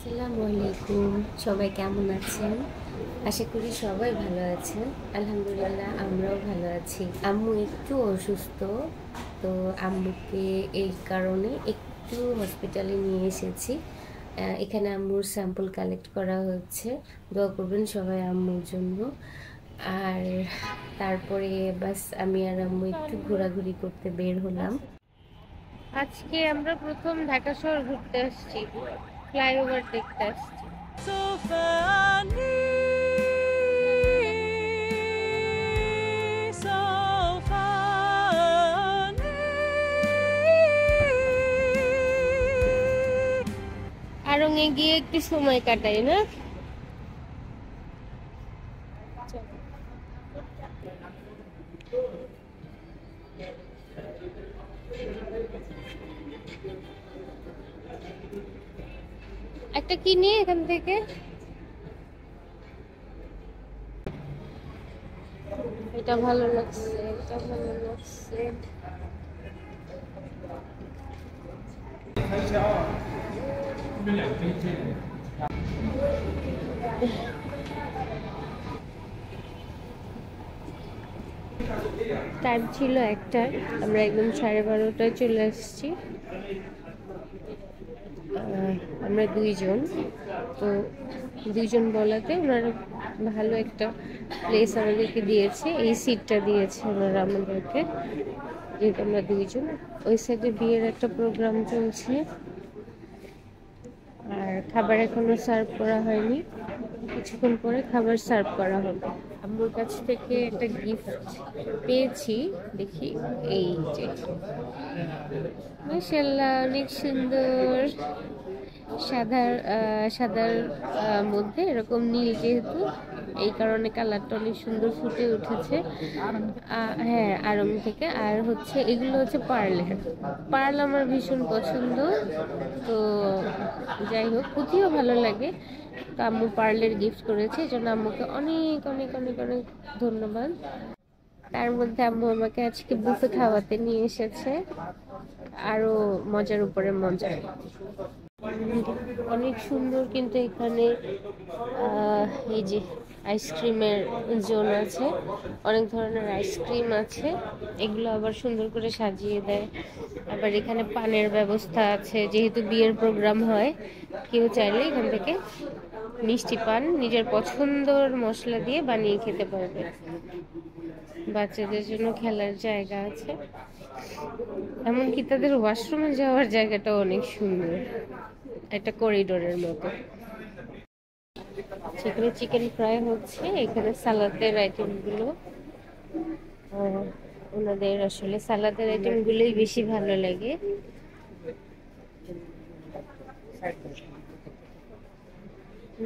আসসালামু আলাইকুম। সবাই কেমন আছেন? আশা করি সবাই ভালো আছেন। আলহামদুলিল্লাহ আমরাও ভালো আছি। আম্মু একটু অসুস্থ, তো আম্মুকে এই কারণে একটু হসপিটালে নিয়ে এসেছি। এখানে আম্মুর স্যাম্পল কালেক্ট করা হচ্ছে। দোয়া করবেন সবাই আম্মুর জন্য। আর তারপরে বাস আমি আর আম্মু একটু ঘোরাঘুরি করতে বের হলাম। আজকে আমরা প্রথম ঢাকা শহর ঘুরতে আসছি, ফ্লাইওভার দেখতে আসছি। আড়ং-এ গিয়ে একটু সময় কাটাই না? একটা কিনি এখান থেকে। এটা ভালো লাগছে, এটা ভালো লাগছে। টাইম ছিল একটা, আমরা একদম 12:30টায় চলে আসছি। আমরা দুইজন, তো দুইজন বলাতে ওনারা ভালো একটা প্লেস আমাদেরকে দিয়েছে, এই সিটটা দিয়েছে ওনারা আমাদেরকে, যেহেতু আমরা দুইজন। ওই সাইডে বিয়ের একটা প্রোগ্রাম চলছে, আর খাবার এখনো সার্ভ করা হয়নি, কিছুক্ষণ পরে খাবার সার্ভ করা হবে। আম্মুর কাছ থেকে একটা গিফট পেয়েছি, দেখি এই যে, মাশাআল্লাহ অনেক সুন্দর। সাদার সাদার মধ্যে এরকম নীল, যেহেতু এই কারণে কালারটা অনেক সুন্দর ফুটে উঠেছে। হ্যাঁ, আড়ং থেকে। আর হচ্ছে এগুলো হচ্ছে পার্লের। পার্ল আমার ভীষণ পছন্দ, তো যাই হোক পুঁথিও ভালো লাগে। তো আম্মু পার্লের গিফট করেছে, এই জন্য আম্মুকে অনেক অনেক অনেক অনেক ধন্যবাদ। তার মধ্যে আম্মু আমাকে আজকে বুফে খাওয়াতে নিয়ে এসেছে, আরো মজার উপরে মজা। অনেক সুন্দর, কিন্তু এখানে এই যে আইসক্রিমের জোন আছে, অনেক ধরনের আইসক্রিম আছে, এগুলো আবার সুন্দর করে সাজিয়ে দেয়। আবার এখানে পানের ব্যবস্থা আছে, যেহেতু বিয়ের প্রোগ্রাম হয়, কেউ চাইলে এখান থেকে মিষ্টি পান নিজের পছন্দের মশলা দিয়ে বানিয়ে খেতে পারবে। বাচ্চাদের জন্য খেলার জায়গা আছে, এমনকি তাদের ওয়াশরুমে যাওয়ার জায়গাটাও অনেক সুন্দর, একটা করিডোরের মতো। সেখানে চিকেন ফ্রাই হচ্ছে, এখানে সালাদের আইটেমগুলো, ওনাদের আসলে সালাদের আইটেমগুলোই বেশি ভালো লাগে।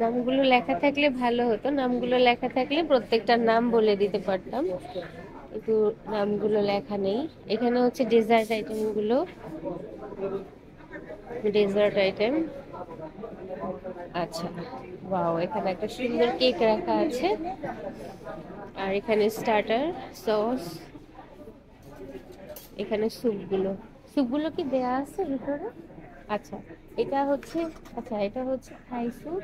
নামগুলো লেখা থাকলে ভালো হতো, নামগুলো লেখা থাকলে প্রত্যেকটার নাম বলে দিতে পারতাম, কিন্তু নামগুলো লেখা নেই। এখানে হচ্ছে ডেজার্ট আইটেমগুলো, ডেজার্ট আইটেম। আচ্ছা, ওয়াও, এখানে একটা সুন্দর কেক রাখা আছে, আর এখানে স্টার্টার, সস, এখানে স্যুপগুলো। স্যুপগুলো কি দেয়া আছে ভিতরে? আচ্ছা, এটা হচ্ছে, আচ্ছা এটা হচ্ছে থাই স্যুপ,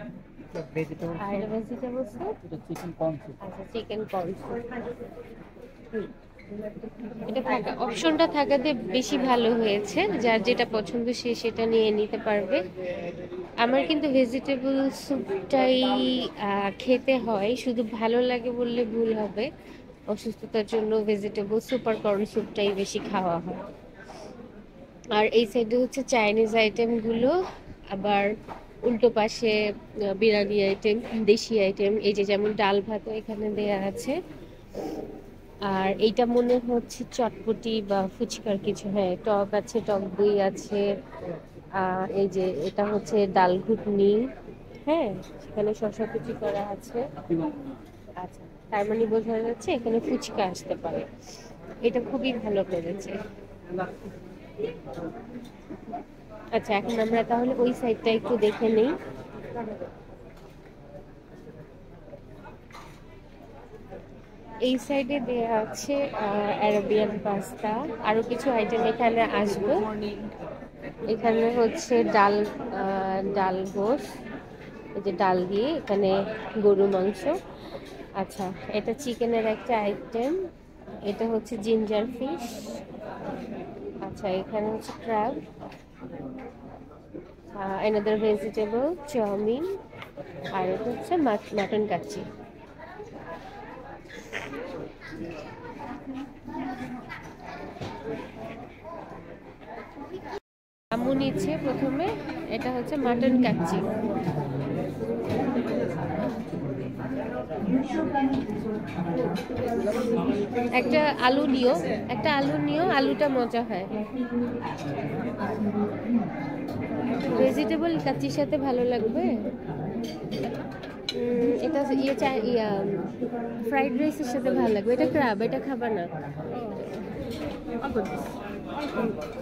আর এটা ভেজিটেবল স্যুপ, আচ্ছা চিকেন কর্ন স্যুপ। এটা থাকা, অপশনটা থাকাতে বেশি ভালো হয়েছে, যার যেটা পছন্দ সে সেটা নিয়ে নিতে পারবে। আমার কিন্তু ভেজিটেবল স্যুপটাই খেতে হয়, শুধু ভালো লাগে বললে ভুল হবে। অসুস্থতার জন্য ভেজিটেবল স্যুপ আর কর্ন স্যুপটাই বেশি খাওয়া হয়। আর এই সাইডে হচ্ছে চাইনিজ আইটেমগুলো, আবার উল্টো পাশে বিরিয়ানি আইটেম, দেশি আইটেম, এই যে যেমন ডাল ভাতও এখানে দেয়া আছে। আর এইটা মনে হচ্ছে চটপটি বা ফুচকার কিছু, হ্যাঁ টক আছে, টক দই আছে। এই যে এটা হচ্ছে ডাল ঘুটনি, হ্যাঁ সেখানে শসা কুচি করা আছে। আচ্ছা, তার মানে বোঝা যাচ্ছে এখানে ফুচকা আসতে পারে। এটা খুবই ভালো করেছে। আচ্ছা, এখন আমরা তাহলে ওই সাইডটা একটু দেখে নেই। এই সাইডে দেয়া আছে অ্যারাবিয়ান পাস্তা, আরো কিছু আইটেম এখানে আসবে। এখানে হচ্ছে ডাল গোশ, এই যে ডাল দিয়ে, এখানে গরু মাংস। আচ্ছা, এটা চিকেনের একটা আইটেম, এটা হচ্ছে জিঞ্জার ফিশ। আচ্ছা, এখানে হচ্ছে ক্র্যাব, another vegetable, চাউমিন, আর এটা হচ্ছে মাটন কাচ্চি। আম্মু নিচ্ছে প্রথমে, এটা হচ্ছে মাটন কাচ্চি। একটা আলু নিও, আলুটা মজা হয়। ভেজিটেবল কাচ্চির সাথে ভালো লাগবে। এটা ফ্রাইড রাইসের সাথে ভালো লাগবে। এটা ক্র্যাব, এটা খাবা না।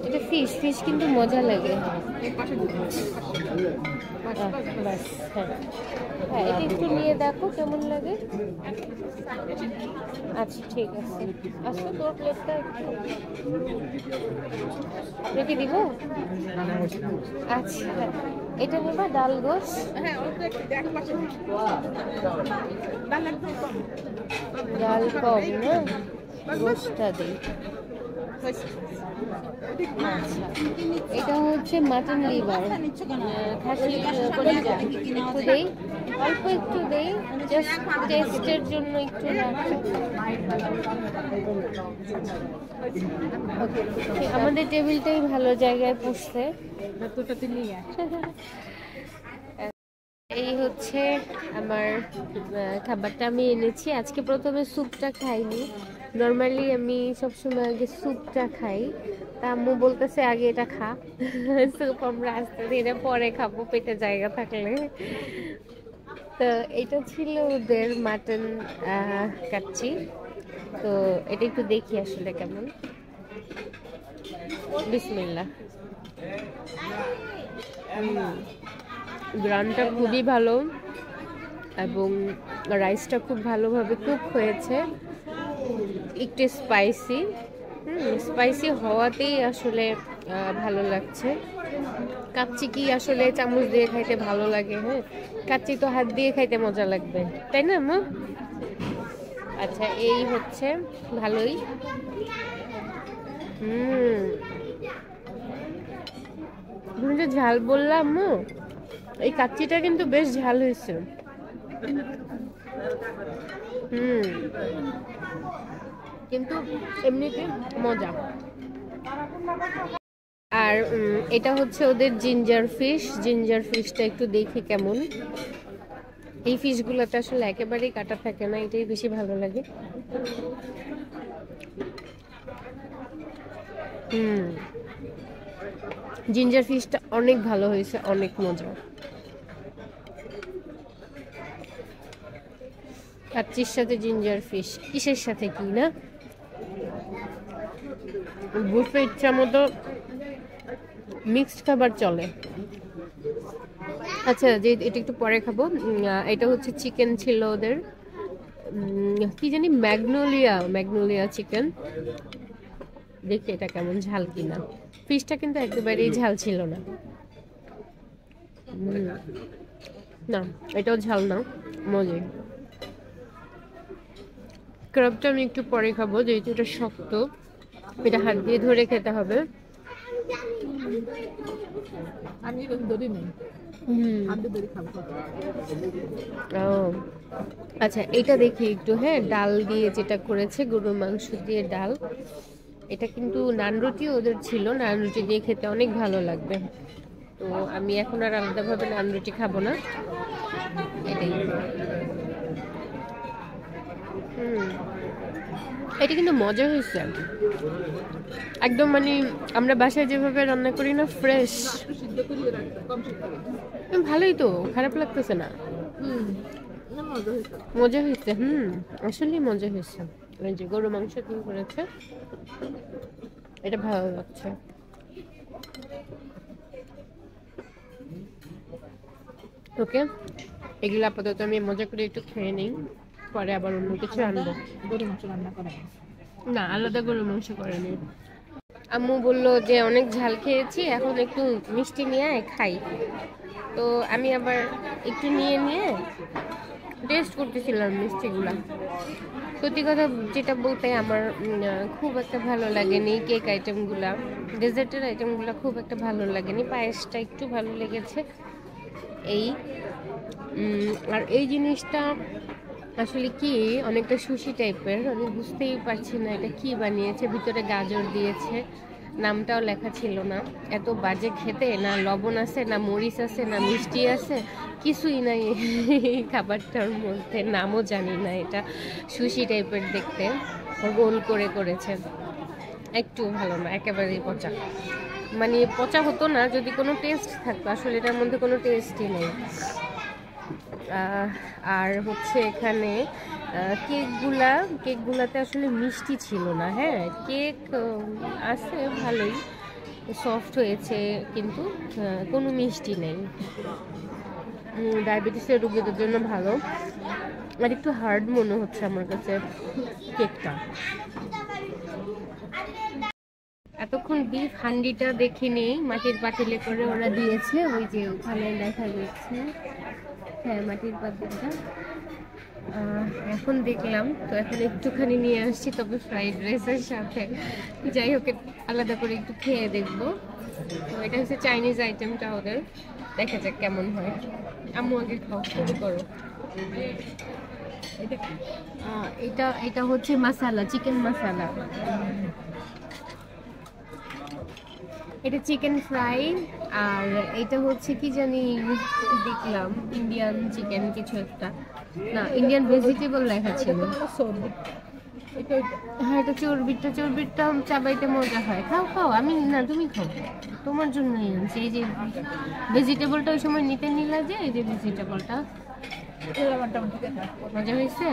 এটা ফিশ কিন্তু মজা লাগে। বাস, হ্যাঁ, এটা একটু নিয়ে দেখো কেমন লাগে। আচ্ছা, ঠিক আছে। আসো, তোর প্লেটটা রেখে দিব। আচ্ছা, এটা নেবা ডাল গোস? ডাল কম না, গোসটা দিই। আচ্ছা, এটা হচ্ছে মাটন লিভার, খাসির কলিজা। একটু দেই, অল্প একটু দেই, জাস্ট টেস্টের জন্য একটু রাখি। আমাদের টেবিলটাই ভালো জায়গায় বসছে। এই হচ্ছে আমার খাবারটা আমি এনেছি। আজকে প্রথমে স্যুপটা খাইনি, নর্মালি আমি সবসময় আগে স্যুপটা খাই। তা আম্মু বলতেছে আগে এটা খা, স্যুপ আমরা আস্তে ধীরে পরে খাবো পেটে জায়গা থাকলে। তো এটা ছিল ওদের মাটন কাচ্চি। তো এটা একটু দেখি আসলে কেমন। বিসমিল্লাহ। গ্রানটা খুবই ভালো এবং রাইসটা খুব ভালোভাবে কুক হয়েছে, একটু স্পাইসি হওয়াতেই আসলে ভালো লাগছে। কাচ্চি কি আসলে চামচ দিয়ে খাইতে ভালো লাগে? হ্যাঁ, কাচ্চি তো হাত দিয়ে খাইতে মজা লাগবে, তাই না আম্মু? আচ্ছা, এই হচ্ছে ভালোই। তুমি যে ঝাল বললাম আম্মু, এই কাচ্চিটা কিন্তু বেশ ঝাল হয়েছে। কিন্তু এমনিতে মজা। আর এটা হচ্ছে ওদের জিঞ্জার ফিশটা একটু দেখি কেমন। এই ফিশগুলোতে আসলে একেবারেই কাটা থাকে না, এটাই বেশি ভালো লাগে। জিঞ্জার ফিশটা অনেক ভালো হয়েছে, অনেক মজা। কাচ্চির সাথে জিঞ্জার ফিশ, কিসের সাথে কি না, বুফে ইচ্ছা মতো মিক্সড খাবার চলে। আচ্ছা, যে এটা একটু পরে খাবো। এটা হচ্ছে চিকেন ছিল ওদের, কি জানি ম্যাগনোলিয়া চিকেন। দেখি এটা কেমন ঝাল কিনা। ফিশটা কিন্তু একেবারেই ঝাল ছিল না। না, এটাও ঝাল না, মজা। ক্র্যাবটা আমি একটু পরে খাবো, যেহেতু এটা শক্ত, এটা হাত দিয়ে ধরে খেতে হবে। আচ্ছা, এটা দেখি একটু। হ্যাঁ, ডাল দিয়ে যেটা করেছে, গরুর মাংস দিয়ে ডাল। এটা কিন্তু নান রুটি ওদের ছিল, নান রুটি দিয়ে খেতে অনেক ভালো লাগবে। তো আমি এখন আর আলাদাভাবে নান রুটি খাবো না, এটাই। এটা কিন্তু মজা হয়েছে একদম, মানে আমরা বাসায় যেভাবে রান্না করি না, ফ্রেশ। ভালোই তো, খারাপ লাগতেছে না, মজা হয়েছে। আসলেই মজা হয়েছে। যে গরু মাংস দিয়ে করেছে, এটা ভালো লাগছে। ওকে, এগুলো আপাতত আমি মজা করে একটু খেয়ে নিই, পরে আবার অন্য কিছু আনবো। গরু মাংস রান্না করে না, আলাদা গরু মাংস করেনি। আম্মু বললো যে অনেক ঝাল খেয়েছি, এখন একটু মিষ্টি নিয়ে খাই। তো আমি আবার একটু নিয়ে নিয়ে টেস্ট করতেছিলাম মিষ্টিগুলা। সত্যি কথা যেটা বলতে আমার খুব একটা ভালো লাগেনি কেক আইটেমগুলা, ডেজার্টের আইটেমগুলো খুব একটা ভালো লাগেনি, পায়েসটা একটু ভালো লেগেছে এই। আর এই জিনিসটা আসলে কি অনেকটা সুশি টাইপের, আমি বুঝতেই পারছি না এটা কি বানিয়েছে। ভিতরে গাজর দিয়েছে, নামটাও লেখা ছিল না। এত বাজে খেতে, না লবণ আছে, না মরিচ আছে, না মিষ্টি আছে, কিছুই নাই এই খাবারটার মধ্যে। নামও জানি না, এটা সুশি টাইপের দেখতে, গোল করে করেছে। একটু ভালো না, একেবারেই পচা। মানে পচা হতো না যদি কোনো টেস্ট থাকতো, আসলে এটার মধ্যে কোনো টেস্টই নেই। আর হচ্ছে এখানে কেকগুলাতে আসলে মিষ্টি ছিল না। হ্যাঁ, কেক আছে ভালোই, সফট হয়েছে, কিন্তু কোনো মিষ্টি নেই। ডায়াবেটিসের রোগীদের জন্য ভালো। আর একটু হার্ড মনে হচ্ছে আমার কাছে কেকটা। এতক্ষণ বিফ হান্ডিটা দেখিনি, মাটির পাতিলে করে ওরা দিয়েছে, ওই যে ওখানে দেখা যাচ্ছে। হ্যাঁ, মাটির পাতিলটা এখন দেখলাম। তো এখন একটুখানি নিয়ে আসছি, তবে ফ্রাইড রাইসের সাথে। যাই হোক, আলাদা করে একটু খেয়ে দেখবো। তো এটা হচ্ছে চাইনিজ আইটেমটা ওদের, দেখা যাক কেমন হয়। আম্মু আগে খাও, শুরু করো। এটা হচ্ছে মাসালা, চিকেন মাসালা। এটা চিকেন ফ্রাই। আর এটা হচ্ছে কি জানি দেখলাম, ইন্ডিয়ান চিকেন কিছু একটা, না ইন্ডিয়ান ভেজিটেবল লেখা ছিল। হ্যাঁ, এটা চর্বিটা চাবাইতে মজা হয়। খাও খাও, আমি না, তুমি খাও, তোমার জন্যই আনছি। এই যে ভেজিটেবলটা ওই সময় নিতে নিলা যে, এই যে ভেজিটেবলটা মজা হয়েছে।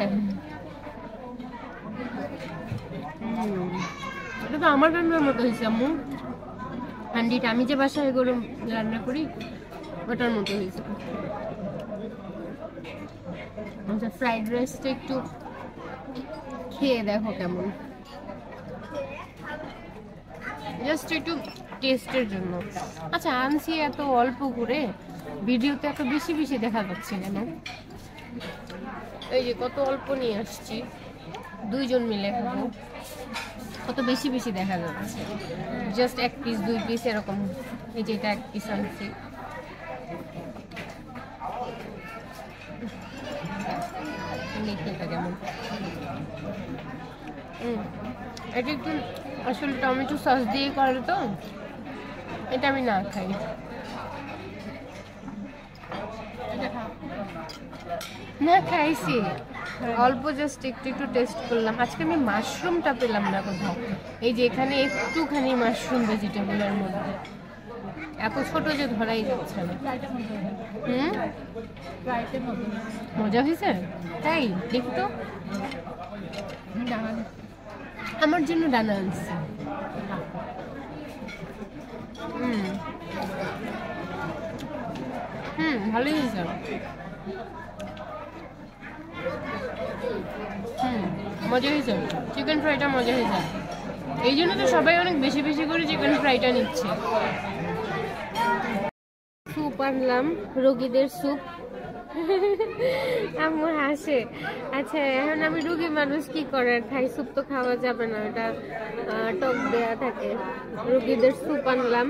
এটা তো আমার রান্নার মতো হয়েছে আম্মু। হান্ডিটা আমি যে বাসায় গরম রান্না করি ওটার মতো হয়েছে। আচ্ছা, ফ্রাইড রাইসটা একটু খেয়ে দেখো কেমন, জাস্ট একটু টেস্টের জন্য। আচ্ছা, আনছি এত অল্প করে, ভিডিওতে এত বেশি বেশি দেখা যাচ্ছে কেন? এই যে কত অল্প নিয়ে আসছি, দুইজন মিলে খাবো, কত বেশি বেশি দেখা যাচ্ছে। জাস্ট এক পিস, দুই পিস এরকম। এই যে এটা এক পিস আনছি। এটা কেমন? এটা একটু আসলে টমেটো সস দিয়ে করে তো, এটা আমি না খাই। না খাইছি অল্প, জাস্ট একটু একটু টেস্ট করলাম। আজকে আমি মাশরুমটা পেলাম না কোথাও। এই যে এখানে একটুখানি মাশরুম ভেজিটেবলের মধ্যে, এত ছোট যে ধরাই যাচ্ছে না। মজা হয়েছে তাই? দেখতো, আমার জন্য ডানা আনছে। ভালোই হয়েছে। মজা হয়েছে, চিকেন ফ্রাইটা মজা হয়েছে। এই জন্য তো সবাই অনেক বেশি বেশি করে চিকেন ফ্রাইটা নিচ্ছে। স্যুপ আনলাম, রোগীদের স্যুপ। আম্মু হাসে। আচ্ছা, এখন আমি রোগী মানুষ, কি করার, খাই স্যুপ তো খাওয়া যাবে না, এটা টক দেয়া থাকে। রোগীদের স্যুপ আনলাম,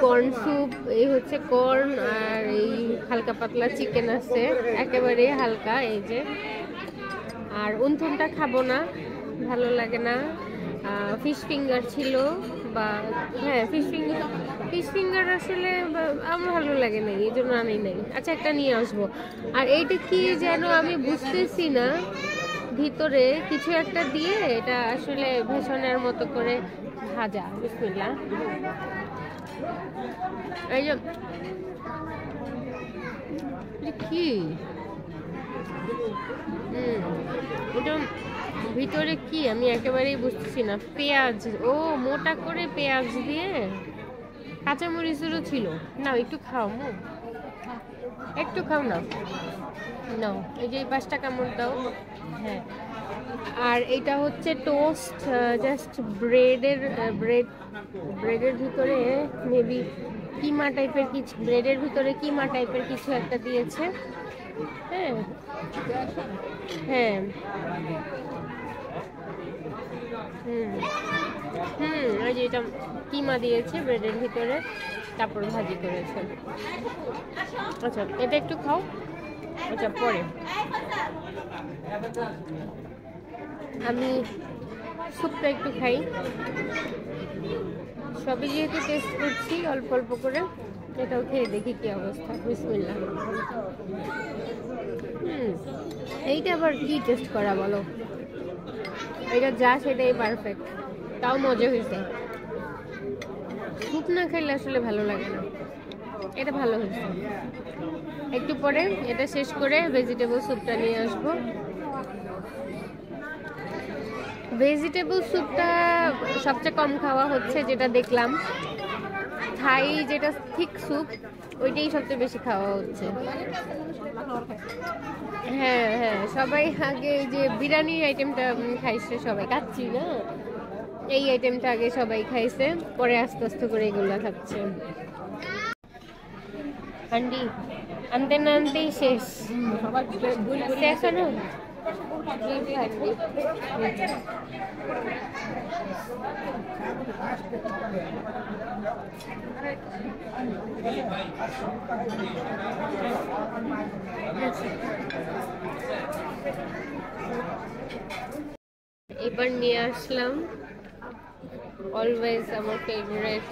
কর্ন স্যুপ। এই হচ্ছে কর্ন, আর এই হালকা পাতলা চিকেন আছে, একেবারে হালকা। এই যে, আর উনথুনটা খাবো না, ভালো লাগে না। ফিশ ফিঙ্গার ছিল, বা হ্যাঁ ফিশ ফিঙ্গার আসলে আমার ভালো লাগে না, এই জন্য আনি নাই। আচ্ছা, একটা নিয়ে আসবো। আর এইটা কি যেন আমি বুঝতেছি না, ভিতরে কিছু একটা দিয়ে, এটা আসলে ভেষনের মতো করে ভাজা। বিসমিল্লাহ। এই যে কি ওটা ভিতরে কি আমি একেবারেই বুঝতেছি না। পেঁয়াজ, ও মোটা করে পেঁয়াজ দিয়ে, কাঁচামরিচেরও ছিল। না, একটু খাও মো, একটু খাও না। নাও, এই যে এই 5 টাকা মত দাও। হ্যাঁ, আর এটা হচ্ছে টোস্ট, জাস্ট ব্রেডের ভিতরে মেবি কিমা টাইপের কিছু, ব্রেডের ভিতরে কিমা টাইপের কিছু একটা দিয়েছে। হ্যাঁ হ্যাঁ ওই যে এটা কিমা দিয়েছে ব্রেডের ভিতরে, তারপর ভাজি করেছে। আচ্ছা এটা একটু খাও, আচ্ছা পরে আমি স্যুপটা একটু খাই। সবই যেহেতু টেস্ট করছি অল্প অল্প করে, এটাও খেয়ে দেখি কি অবস্থা। বিসমিল্লাহ। এইটা আবার কি টেস্ট করা বলো, এটা যা সেটাই পারফেক্ট, তাও মজা হয়েছে। স্যুপ না খেলে আসলে ভালো লাগে না, এটা ভালো হয়েছে। একটু পরে এটা শেষ করে ভেজিটেবল স্যুপটা নিয়ে আসবো। ভেজিটেবল স্যুপটা সবচেয়ে কম খাওয়া হচ্ছে, যেটা দেখলাম। থাই যেটা থিক স্যুপ, ওইটাই সবচেয়ে বেশি খাওয়া হচ্ছে। হ্যাঁ হ্যাঁ, সবাই আগে যে বিরিয়ানির আইটেমটা খাইছে, সবাই খাচ্ছি না, এই আইটেমটা আগে সবাই খাইছে, পরে আস্তে আস্তে করে এগুলা খাচ্ছে। আন্টি আনতে না আনতেই শেষ, শেষ না। এবার নিয়ে আসলাম অলওয়েজ আমার ফেভারিট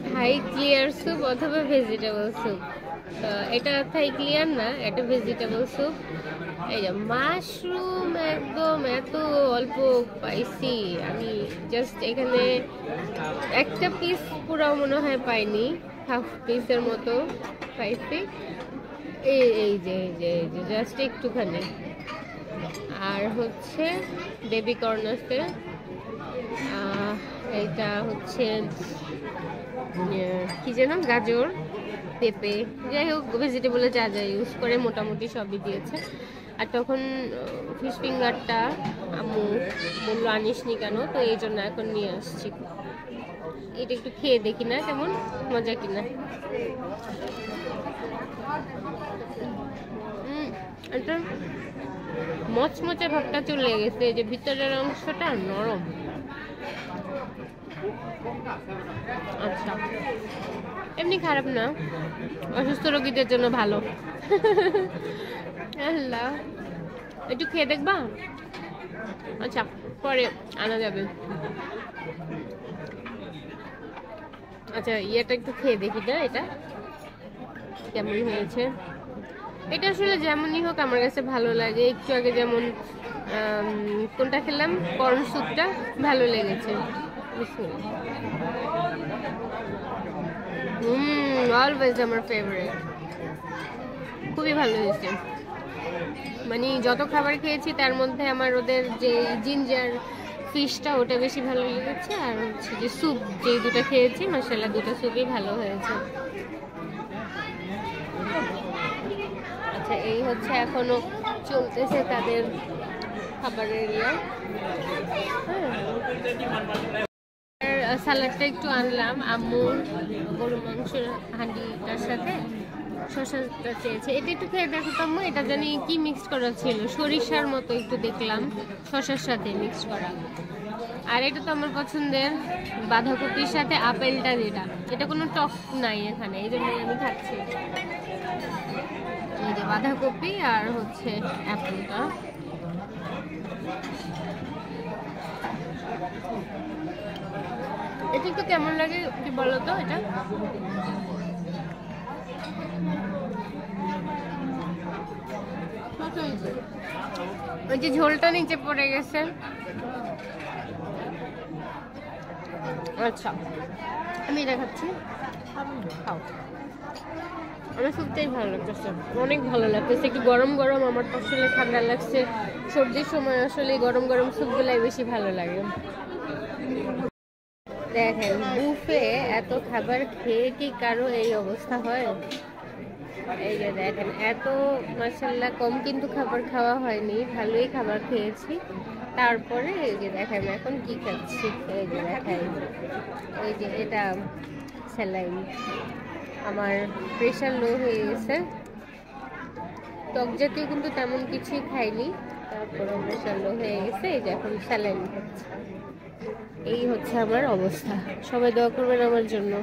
থাই ক্লিয়ার স্যুপ অথবা ভেজিটেবল স্যুপ। এটা থাই ক্লিয়ার না, এটা ভেজিটেবল স্যুপ। এই যে মাশরুম একদম এত অল্প পাইছি আমি, জাস্ট এখানে একটা পিস পুরো মনে হয় পাইনি, হাফ পিসের মতো পাইছি। এই যে জাস্ট একটুখানি। আর হচ্ছে বেবি কর্ন আছে, এইটা হচ্ছে কি যেন, গাজর, পেঁপে, যাই হোক ভেজিটেবলে যা যা ইউজ করে মোটামুটি সবই দিয়েছে। আর তখন ফিশ ফিঙ্গারটা আম্মু বললো আনিস নি কেন, তো এই জন্য এখন নিয়ে আসছি। এটা একটু খেয়ে দেখি না কেমন মজা কিনা। এটা মচমচে ভাবটা চলে গেছে, যে ভিতরের অংশটা নরম। আচ্ছা এমনি খারাপ না, অসুস্থ রোগীদের জন্য ভালো। আল্লাহ, একটু খেয়ে দেখবা? আচ্ছা পরে আনা যাবে। আচ্ছা ইয়েটা একটু খেয়ে দেখি না, এটা কেমন হয়েছে। এটা আসলে যেমনই হোক আমার কাছে ভালো লাগে। একটু আগে যেমন কোনটা খেলাম, কর্ন স্যুপটা ভালো লেগেছে। অলওয়েজ আমার ফেভারিট, খুবই ভালো হয়েছে। মানে যত খাবার খেয়েছি তার মধ্যে আমার ওদের যে জিঞ্জার ফিশটা ওটা বেশি ভালো লেগেছে। আর হচ্ছে যে স্যুপ, যে দুটো খেয়েছি মাশাআল্লাহ দুটো স্যুপই ভালো হয়েছে। আচ্ছা এই হচ্ছে এখনো চলতেছে তাদের খাবারের ইয়ে। সালাডটা একটু আনলাম, আম্মু গরু মাংসের হাঁডিটার সাথে শসাটা চেয়েছে। এটা একটু খেয়ে দেখো তো আম্মু, এটা জানি কি মিক্স করা ছিল, সরিষার মতো একটু দেখলাম শসার সাথে মিক্স করা। আর এটা তো আমার পছন্দের বাঁধাকপির সাথে আপেলটা, যেটা এটা কোনো টক নাই এখানে, এই জন্যই আমি খাচ্ছি। এই যে বাঁধাকপি আর হচ্ছে অ্যাপেলটা। এটা একটু কেমন লাগে কি বলো তো? এটা ওই যে ঝোলটা নিচে পড়ে গেছে। আচ্ছা আমি এটা খাচ্ছি, খাও। আমার শুনতেই ভালো লাগতেছে, অনেক ভালো লাগতেছে। একটু গরম গরম, আমার তো আসলে ঠান্ডা লাগছে, সর্দির সময় আসলে গরম গরম স্যুপগুলাই বেশি ভালো লাগে। দেখেন বুফে এত খাবার খেয়ে কি কারো এই অবস্থা হয়? এই যে দেখেন এত মাশাআল্লাহ কম কিন্তু খাবার খাওয়া হয়নি, ভালোই খাবার খেয়েছি। তারপরে এই যে দেখাই আমি এখন কি খাচ্ছি, এই যে দেখাই, এই যে এটা স্যালাইন। আমার প্রেশার লো হয়ে গেছে, টক জাতীয় কিন্তু তেমন কিছুই খাইনি, তারপরে প্রেশার লো হয়ে গেছে, এই যে এখন স্যালাইন খাচ্ছি। এই হচ্ছে আমার অবস্থা, সবাই দোয়া করবেন আমার জন্য।